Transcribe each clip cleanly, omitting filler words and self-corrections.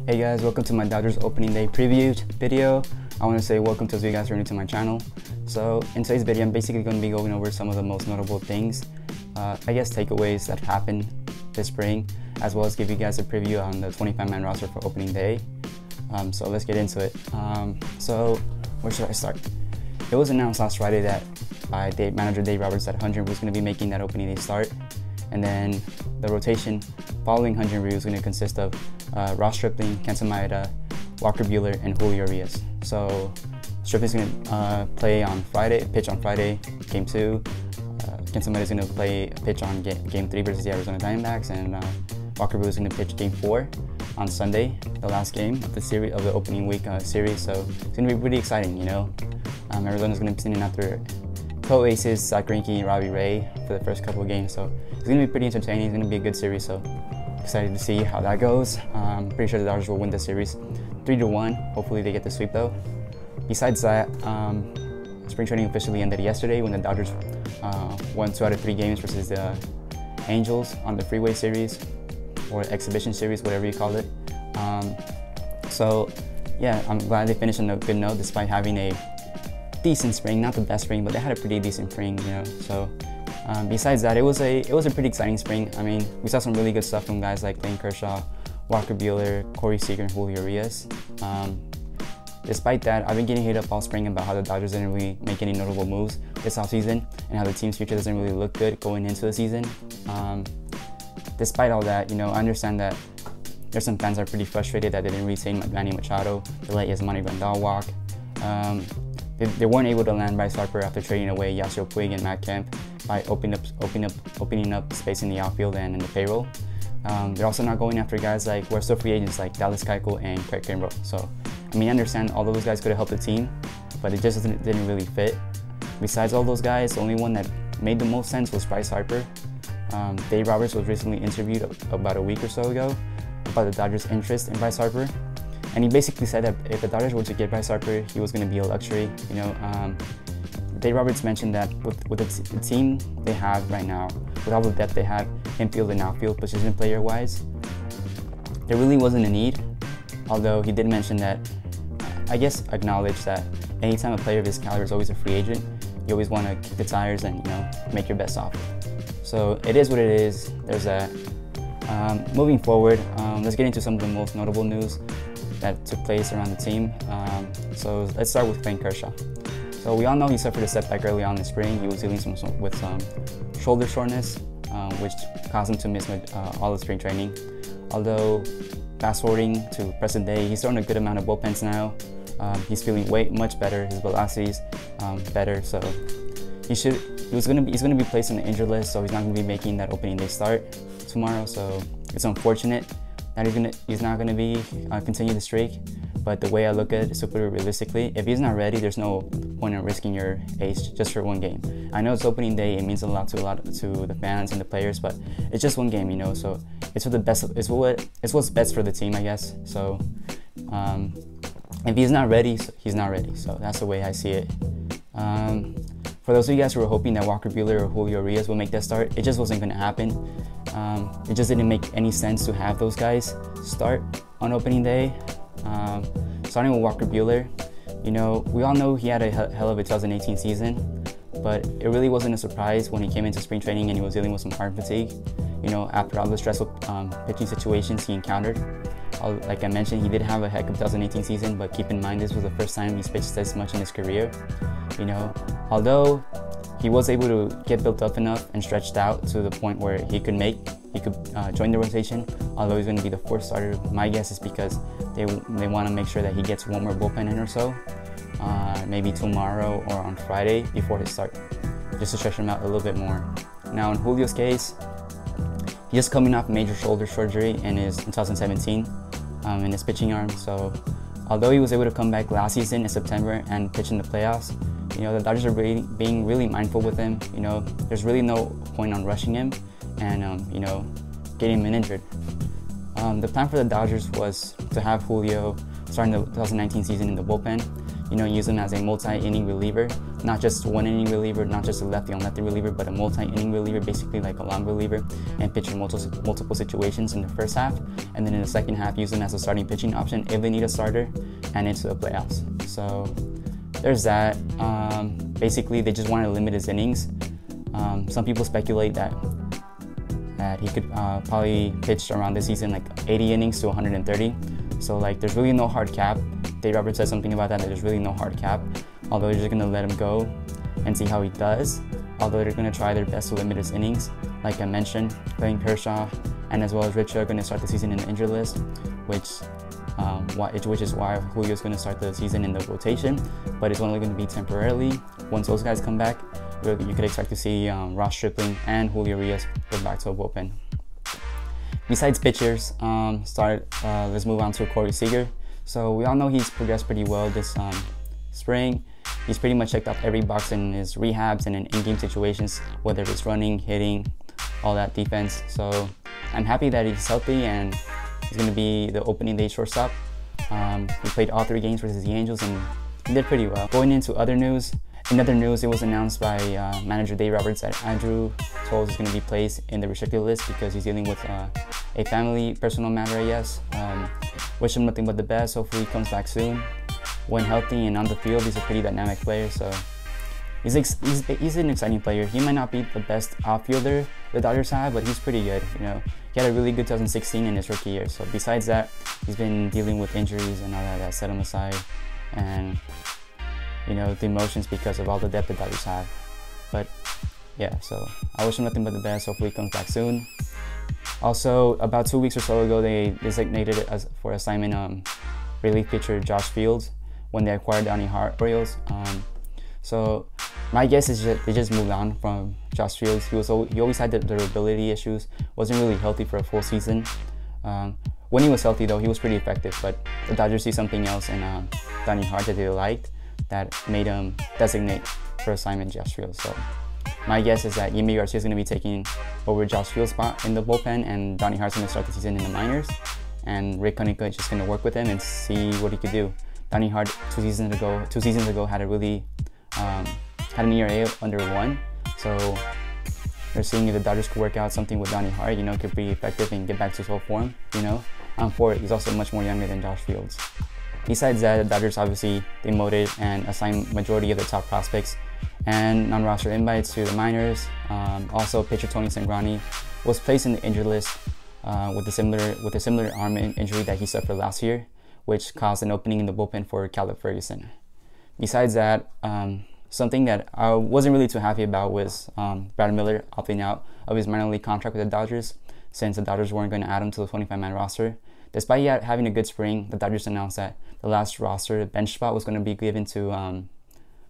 Hey guys, welcome to my Dodgers opening day preview video. I want to say welcome to those of you guys who are new to my channel. So in today's video, I'm basically going to be going over some of the most notable things, I guess takeaways that happened this spring, as well as give you guys a preview on the 25-man roster for opening day. So let's get into it. So where should I start? It was announced last Friday that by manager Dave Roberts that Hyun-Jin was going to be making that opening day start. And then the rotation following Hyun-Jin Ryu is going to consist of Ross Stripling, Kenta Maeda, Walker Buehler, and Julio Urias. So Stripling's going to pitch on Friday, Game 2. Kenta Maeda is going to pitch on Game 3 versus the Arizona Diamondbacks, and Walker Buehler is going to pitch Game 4 on Sunday, the last game of the opening week series. So it's going to be pretty exciting, you know. Arizona's going to be sitting after co-aces Zack Greinke and Robbie Ray for the first couple of games, so it's going to be pretty entertaining. It's going to be a good series, so excited to see how that goes. Pretty sure the Dodgers will win the series 3-1. Hopefully they get the sweep though. Besides that, spring training officially ended yesterday when the Dodgers won 2 out of 3 games versus the Angels on the Freeway Series or Exhibition Series, whatever you call it. So yeah, I'm glad they finished on a good note despite having a decent spring, not the best spring, but they had a pretty decent spring, you know. So besides that, it was a pretty exciting spring. I mean, we saw some really good stuff from guys like Clayton Kershaw, Walker Buehler, Corey Seager, and Julio Urias. Despite that, I've been getting hit up all spring about how the Dodgers didn't really make any notable moves this offseason and how the team's future doesn't really look good going into the season. Despite all that, you know, I understand that there's some fans that are pretty frustrated that they didn't retain Manny Machado, they let Yasmani Grandal walk. They weren't able to land Bryce Harper after trading away Yasiel Puig and Matt Kemp by opening up space in the outfield and in the payroll. They're also not going after guys like who are still free agents like Dallas Keuchel and Craig Kimbrel. So, I mean, I understand all those guys could have helped the team, but it just didn't really fit. Besides all those guys, the only one that made the most sense was Bryce Harper. Dave Roberts was recently interviewed about a week or so ago about the Dodgers' interest in Bryce Harper. And he basically said that if the Dodgers were to get Bryce Harper, he was going to be a luxury. You know, Dave Roberts mentioned that with the team they have right now, with all the depth they have, infield and outfield, position player-wise, there really wasn't a need. Although he did mention that, I guess, acknowledge that anytime a player of his caliber is always a free agent, you always want to kick the tires and, you know, make your best offer. So it is what it is. There's that. Moving forward, let's get into some of the most notable news that took place around the team. So let's start with Clayton Kershaw. So we all know he suffered a setback early on in spring. He was dealing with some shoulder soreness, which caused him to miss all of spring training. Although, fast forwarding to present day, he's throwing a good amount of bullpens now. He's feeling much better. His velocity's better. So he's going to be placed on the injured list. So he's not going to be making that opening day start tomorrow. So it's unfortunate that he's not going to be continue the streak, but the way I look at it, super realistically, if he's not ready, there's no point in risking your ace just for one game. I know it's opening day; it means a lot to the fans and the players, but it's just one game, you know. So it's for the best. It's what's best for the team, I guess. So if he's not ready, he's not ready. So that's the way I see it. For those of you guys who were hoping that Walker Buehler or Julio Urias will make that start, it just wasn't going to happen. It just didn't make any sense to have those guys start on opening day. Starting with Walker Buehler, you know, we all know he had a hell of a 2018 season, but it really wasn't a surprise when he came into spring training and he was dealing with some arm fatigue. You know, after all the stressful pitching situations he encountered. Like I mentioned, he did have a heck of 2018 season, but keep in mind this was the first time he's pitched this much in his career. You know, although he was able to get built up enough and stretched out to the point where he could join the rotation. Although he's going to be the 4th starter, my guess is because they want to make sure that he gets one more bullpen in or so, maybe tomorrow or on Friday before his start, just to stretch him out a little bit more. Now in Julio's case, he's just coming off major shoulder surgery in 2017 in his pitching arm. So although he was able to come back last season in September and pitch in the playoffs, you know, the Dodgers are being really mindful with him. You know, there's really no point on rushing him and, you know, getting him injured. The plan for the Dodgers was to have Julio starting the 2019 season in the bullpen. you know, use him as a multi-inning reliever, not just one inning reliever, not just a lefty on lefty reliever, but a multi-inning reliever, basically like a long reliever, and pitch in multiple situations in the first half, and then in the second half use him as a starting pitching option if they need a starter and into the playoffs. So there's that. Basically they just want to limit his innings. Some people speculate that he could probably pitch around this season like 80 innings to 130. So like there's really no hard cap. Dave Roberts said something about that there's really no hard cap. Although they're just gonna let him go and see how he does. Although they're gonna try their best to limit his innings. Like I mentioned, Clayton Kershaw and as well as Richo are gonna start the season in the injured list, which is why Julio's gonna start the season in the rotation. But it's only gonna be temporarily. Once those guys come back, you could expect to see Ross Stripling and Julio Urias go back to a bullpen. Besides pitchers, let's move on to Corey Seager. So we all know he's progressed pretty well this spring. He's pretty much checked off every box in his rehabs and in in-game situations, whether it's running, hitting, all that defense. So I'm happy that he's healthy and he's going to be the opening day shortstop. He played all 3 games versus the Angels and he did pretty well. Going into other news, in other news, it was announced by manager Dave Roberts that Andrew Toles is going to be placed in the restricted list because he's dealing with a family personal matter, I guess. Wish him nothing but the best. Hopefully he comes back soon. When healthy and on the field, he's a pretty dynamic player, so he's an exciting player. He might not be the best outfielder the Dodgers have, but he's pretty good. You know, he had a really good 2016 in his rookie year. So besides that, he's been dealing with injuries and all that set him aside, and you know, the emotions because of all the depth the Dodgers have. But yeah, so I wish him nothing but the best. Hopefully he comes back soon. Also, about 2 weeks or so ago, they designated it as for assignment relief pitcher Josh Fields when they acquired Donnie Hart Orioles. So my guess is that they just moved on from Josh Fields. He always had the durability issues, wasn't really healthy for a full season. When he was healthy though, he was pretty effective, but the Dodgers see something else in Donnie Hart that they liked that made him designate for assignment Josh Fields. So my guess is that Yimi Garcia is going to be taking over Josh Fields' spot in the bullpen, and Donnie Hart's going to start the season in the minors, and Rick Honeycutt is just going to work with him and see what he could do. Donnie Hart two seasons ago had a really had an ERA under 1, so they're seeing if the Dodgers could work out something with Donnie Hart, you know, could be effective and get back to his full form, you know. I'm for it. He's also much more younger than Josh Fields. Besides that, the Dodgers obviously demoted and assigned majority of their top prospects and non-roster invites to the minors. Also, pitcher Tony Sangrani was placed in the injured list with a similar arm injury that he suffered last year, which caused an opening in the bullpen for Caleb Ferguson. Besides that, something that I wasn't really too happy about was Brad Miller opting out of his minor league contract with the Dodgers, since the Dodgers weren't going to add him to the 25-man roster. Despite having a good spring, the Dodgers announced that the last roster bench spot was going to be given to,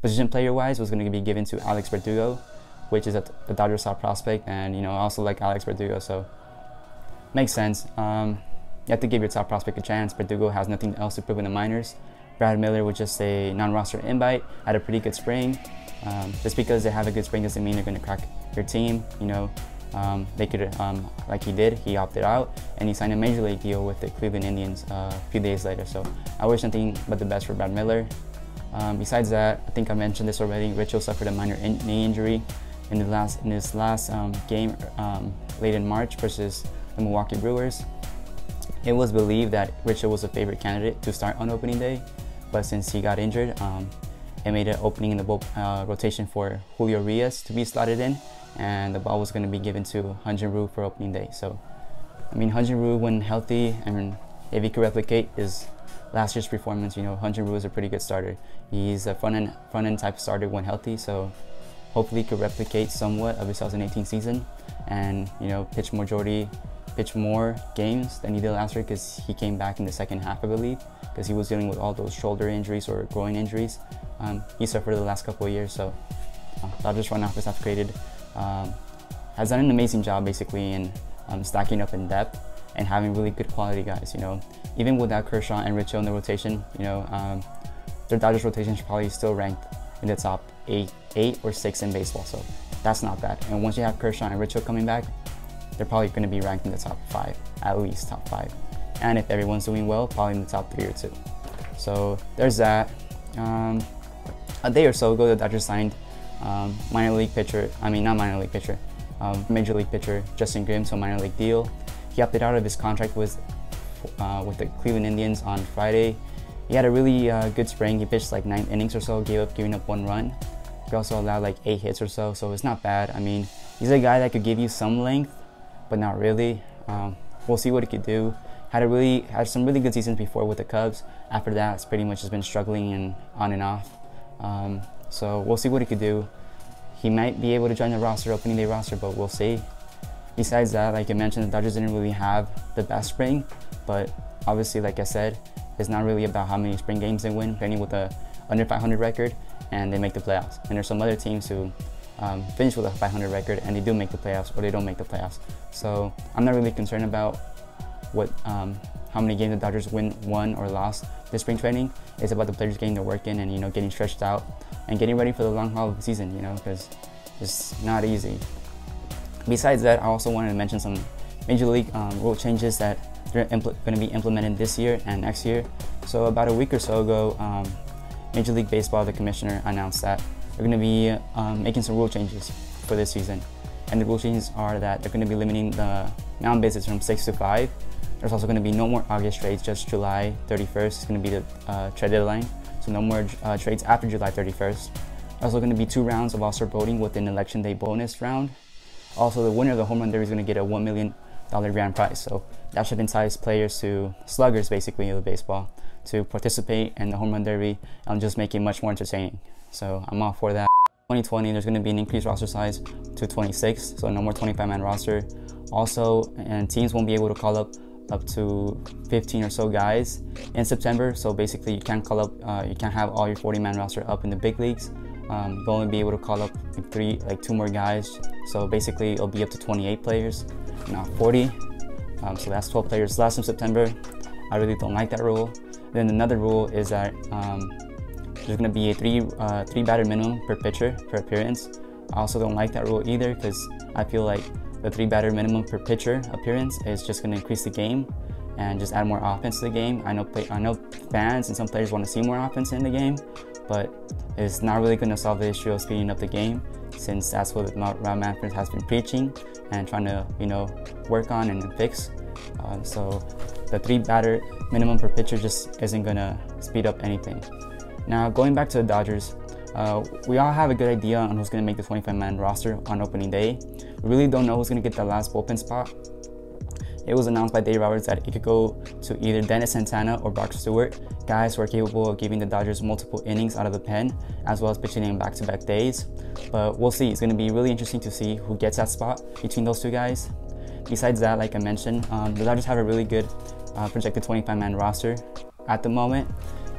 position player-wise, was going to be given to Alex Verdugo, which is the Dodgers' top prospect, and you know, I also like Alex Verdugo, so makes sense. You have to give your top prospect a chance. Verdugo has nothing else to prove in the minors. Brad Miller was just a non-roster invite, had a pretty good spring. Just because they have a good spring doesn't mean they're going to crack your team, you know. They could, like he did, he opted out and he signed a major league deal with the Cleveland Indians a few days later. So I wish nothing but the best for Brad Miller. Besides that, I think I mentioned this already, Richo suffered a minor knee injury in his last game late in March versus the Milwaukee Brewers. It was believed that Richo was a favorite candidate to start on opening day, but since he got injured, it made an opening in the rotation for Julio Urias to be slotted in, and the ball was going to be given to Hyun-Jin Ryu for opening day. So, I mean, Hyun-Jin Ryu, when healthy, I mean, if he could replicate his last year's performance, you know, Hyun-Jin Ryu is a pretty good starter. He's a front-end type starter when healthy, so hopefully he could replicate somewhat of his 2018 season and, you know, pitch more games than he did last year, because he came back in the second half, I believe, because he was dealing with all those shoulder injuries or groin injuries he suffered the last couple of years. So Dodgers front office have created has done an amazing job basically in stacking up in depth and having really good quality guys. You know, even without Kershaw and Richo in the rotation, you know, their Dodgers rotation is probably still ranked in the top 8 or 6 in baseball. So that's not bad. And once you have Kershaw and Richo coming back, they're probably going to be ranked in the top 5, at least top 5. And if everyone's doing well, probably in the top 3 or 2. So there's that. A day or so ago, the Dodgers signed major league pitcher Justin Grimm to a minor league deal. He opted out of his contract with the Cleveland Indians on Friday. He had a really good spring. He pitched like 9 innings or so, giving up 1 run. He also allowed like 8 hits or so it's not bad. I mean, he's a guy that could give you some length, but not really. We'll see what he could do. Had some really good seasons before with the Cubs. After that, it's pretty much just been struggling and on and off. So we'll see what he could do. He might be able to join the opening day roster, but we'll see. Besides that, like I mentioned, the Dodgers didn't really have the best spring, but obviously, like I said, it's not really about how many spring games they win. They're with a under 500 record, and they make the playoffs. And there's some other teams who finish with a 500 record, and they do make the playoffs, or they don't make the playoffs. So I'm not really concerned about how many games the Dodgers won or lost this spring training. It's about the players getting their work in and getting stretched out and getting ready for the long haul of the season. Because it's not easy. Besides that, I also wanted to mention some major league rule changes that they're going to be implemented this year and next year. So about a week or so ago, Major League Baseball, the commissioner, announced that they're going to be making some rule changes for this season. And the rule changes are that they're going to be limiting the mound visits from 6 to 5. There's also going to be no more August trades, just July 31st is going to be the trade deadline. So no more trades after July 31st. There's also going to be 2 rounds of All-Star voting with an Election Day bonus round. Also, the winner of the home run derby is going to get a $1 million grand prize. So that should entice players sluggers basically of baseball, to participate in the home run derby and just make it much more entertaining. So I'm all for that. 2020, there's going to be an increased roster size to 26, so no more 25-man roster. Also, and teams won't be able to call up to 15 or so guys in September. So basically, you can't have all your 40-man roster up in the big leagues. You'll only be able to call up 2 more guys. So basically, it'll be up to 28 players, not 40. So that's 12 players less in September. I really don't like that rule. Then another rule is that there's going to be a three batter minimum per pitcher per appearance. I also don't like that rule either, because I feel like the 3 batter minimum per pitcher appearance is just going to increase the game and just add more offense to the game. I know fans and some players want to see more offense in the game, but it's not really going to solve the issue of speeding up the game, since that's what Rob Manfred has been preaching and trying to work on and fix. So the 3 batter minimum per pitcher just isn't going to speed up anything. Now, going back to the Dodgers, we all have a good idea on who's going to make the 25-man roster on opening day. We really don't know who's going to get the last bullpen spot. It was announced by Dave Roberts that it could go to either Dennis Santana or Brock Stewart, guys who are capable of giving the Dodgers multiple innings out of the pen, as well as pitching in back-to-back days. But we'll see. It's going to be really interesting to see who gets that spot between those 2 guys. Besides that, like I mentioned, the Dodgers have a really good projected 25-man roster at the moment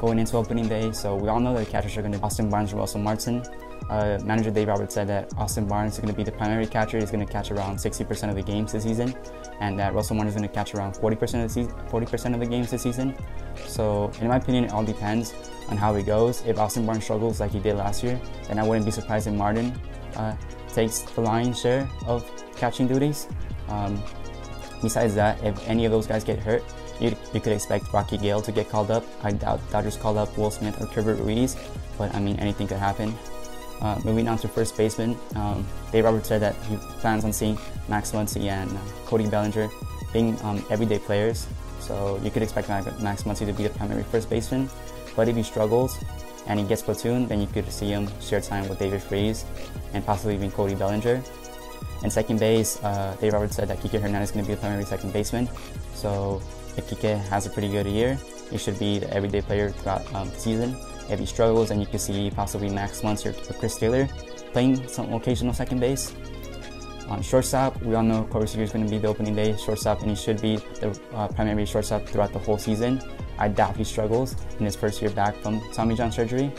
going into opening day. So we all know that the catchers are going to be Austin Barnes and Russell Martin. Manager Dave Roberts said that Austin Barnes is going to be the primary catcher. He's going to catch around 60% of the games this season, and that Russell Martin is going to catch around 40% of the games this season. So in my opinion, it all depends on how it goes. If Austin Barnes struggles like he did last year, then I wouldn't be surprised if Martin takes the lion's share of catching duties. Besides that, if any of those guys get hurt, you could expect Rocky Gale to get called up. I doubt Dodgers call up Will Smith or Keibert Ruiz, but I mean, anything could happen. Moving on to first baseman, Dave Roberts said that he plans on seeing Max Muncy and Cody Bellinger being everyday players. So you could expect Max Muncy to be the primary first baseman. But if he struggles and he gets platooned, then you could see him share time with David Freese and possibly even Cody Bellinger. In second base, Dave Roberts said that Kike Hernandez is going to be the primary second baseman. So if Kike has a pretty good year, he should be the everyday player throughout the season. If he struggles, then you could see possibly Max Muncy or Chris Taylor playing some occasional second base. On shortstop, we all know Corey Seager is going to be the opening day shortstop, and he should be the primary shortstop throughout the whole season. I doubt he struggles in his first year back from Tommy John surgery.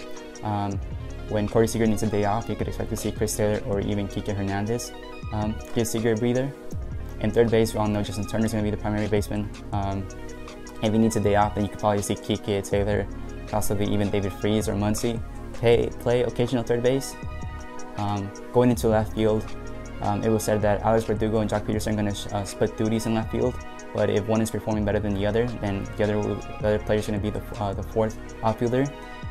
When Corey Seager needs a day off, you could expect to see Chris Taylor or even Kike Hernandez give Seager a breather. In third base, we all know Justin Turner is going to be the primary baseman. If he needs a day off, then you could probably see Kike, Taylor, possibly even David Freese or Muncy play occasional third base. Going into left field, it was said that Alex Verdugo and Joc Pederson are going to split duties in left field. but if one is performing better than the other, then the other player is going to be the fourth outfielder,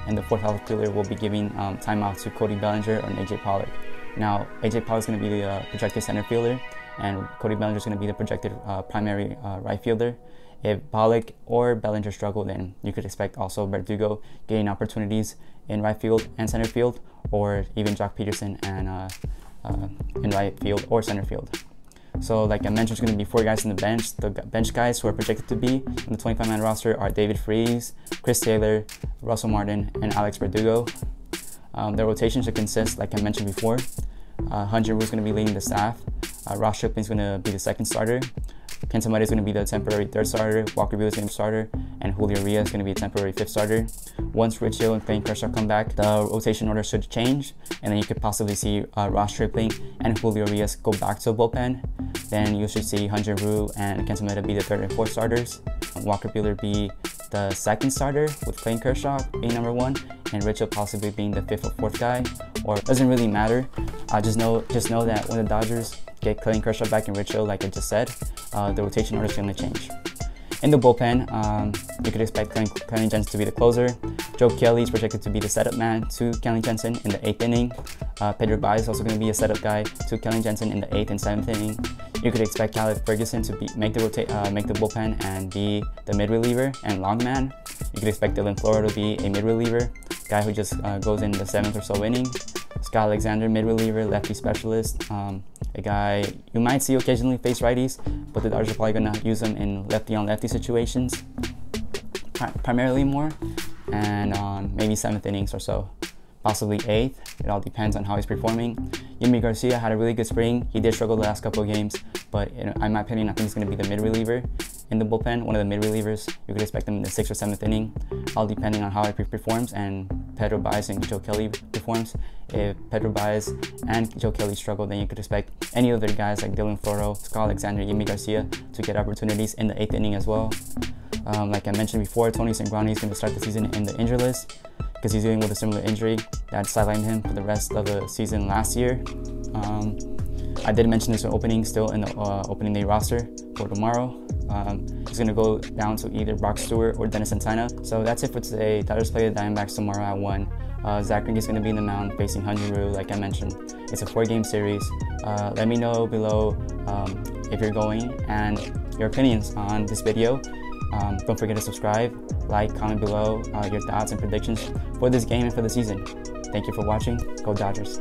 and the fourth outfielder will be giving timeout to Cody Bellinger or AJ Pollock. Now, AJ Pollock is going to be the projected center fielder, and Cody Bellinger is going to be the projected primary right fielder. If Pollock or Bellinger struggle, then you could expect also Verdugo getting opportunities in right field and center field, or even Joc Pederson and in right field or center field. So like I mentioned, there's going to be 4 guys on the bench. The bench guys who are projected to be on the 25-man roster are David Freese, Chris Taylor, Russell Martin, and Alex Verdugo. The rotation should consist, like I mentioned before, Hyun-Jin Roo is going to be leading the staff. Ross Stripling is going to be the second starter. Kenta Maeda is going to be the temporary third starter. Walker Buehler is going to be starter, and Julio Urias is going to be a temporary fifth starter. Once Rich Hill and Clayton Kershaw come back, the rotation order should change, and then you could possibly see Ross Stripling and Julio Urias go back to the bullpen. Then you should see Hyun-Jin Roo and Kenta Maeda be the third and fourth starters. Walker Buehler be the second starter, with Clayton Kershaw being number 1, and Rich Hill possibly being the fifth or fourth guy. Or it doesn't really matter. Just know that when the Dodgers get Clayton Kershaw back and Rich Hill, like I just said, the rotation order is going to change. In the bullpen, you could expect Kenley Jansen to be the closer. Joe Kelly is projected to be the setup man to Kenley Jansen in the 8th inning. Pedro Baez is also going to be a setup guy to Kenley Jansen in the 8th and 7th inning. You could expect Caleb Ferguson to make the bullpen and be the mid reliever and long man. You could expect Dylan Floro to be a mid reliever, guy who just goes in the 7th or so inning. Scott Alexander, mid reliever, lefty specialist, a guy you might see occasionally face righties, but the Dodgers are probably going to use him in lefty on lefty situations, primarily more, and maybe 7th innings or so, possibly 8th. It all depends on how he's performing. Yimi Garcia had a really good spring. He did struggle the last couple of games, but in my opinion, I think he's going to be the mid reliever in the bullpen, one of the mid relievers. You could expect him in the 6th or 7th inning, all depending on how he performs and Pedro Baez and Joe Kelly performs. If Pedro Baez and Joe Kelly struggle, then you could expect any other guys like Dylan Floro, Scott Alexander, Yimi Garcia to get opportunities in the 8th inning as well. Like I mentioned before, Tony Cingrani is going to start the season in the injured list because he's dealing with a similar injury that sidelined him for the rest of the season last year. I did mention this opening still in the opening day roster for tomorrow. It's going to go down to either Brock Stewart or Dennis Santana. So that's it for today. Dodgers play the Diamondbacks tomorrow at 1. Zach Greinke is going to be in the mound facing Hyun-Jin Roo, like I mentioned. It's a 4-game series. Let me know below if you're going and your opinions on this video. Don't forget to subscribe, like, comment below your thoughts and predictions for this game and for the season. Thank you for watching. Go Dodgers.